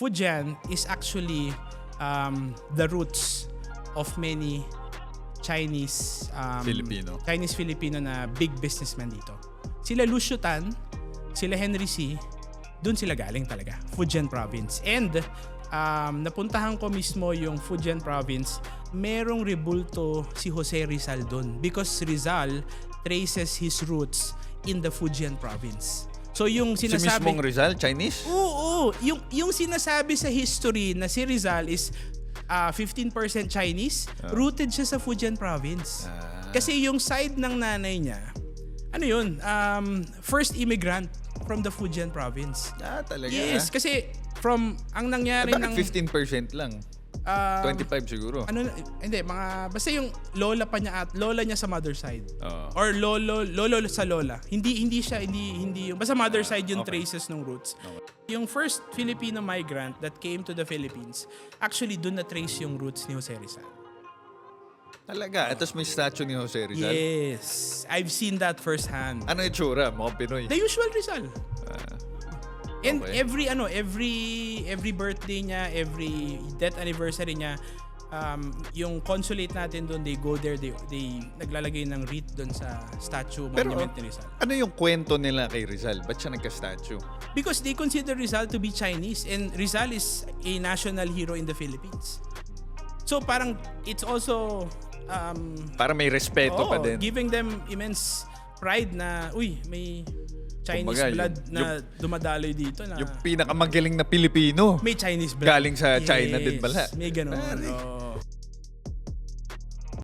Fujian is actually the roots of many Chinese Filipino na big businessmen dito. Sila Lu Xiotan, sila Henry C, dun sila galing talaga, Fujian province. And napuntahan ko mismo yung Fujian province, merong rebulto si Jose Rizal dun because Rizal traces his roots in the Fujian province. So yung sinasabi... Si mismong Rizal, Chinese? Oo. Yung sinasabi sa history na si Rizal is 15% Chinese, rooted siya sa Fujian province. Kasi yung side ng nanay niya, ano yun, first immigrant from the Fujian province. Talaga? Yes, kasi ang nangyari ng... 15% lang? 25 siguro. Hindi, basta yung lola pa niya at lola niya sa mother side. Or lolo sa lola. Hindi yung basta mother side yung traces ng roots. Yung first Filipino migrant that came to the Philippines, actually doon na trace yung roots ni Jose Rizal. Talaga? Tapos may statue ni Jose Rizal? Yes. I've seen that firsthand. Ano yung tsura? Mga Pinoy? The usual Rizal. And Okay. every birthday niya, every death anniversary niya, yung consulate natin doon, they go there, they naglalagay ng wreath doon sa statue monument ni Rizal. Ano yung kwento nila kay Rizal? Ba't siya nagka-statue? Because they consider Rizal to be Chinese and Rizal is a national hero in the Philippines. So parang it's also Para may respeto pa din. giving them immense pride na may Chinese Kumbaga, blood na dumadaloy dito na Yung pinakamagaling na Pilipino. may Chinese blood. Galing sa China din pala. May ganun.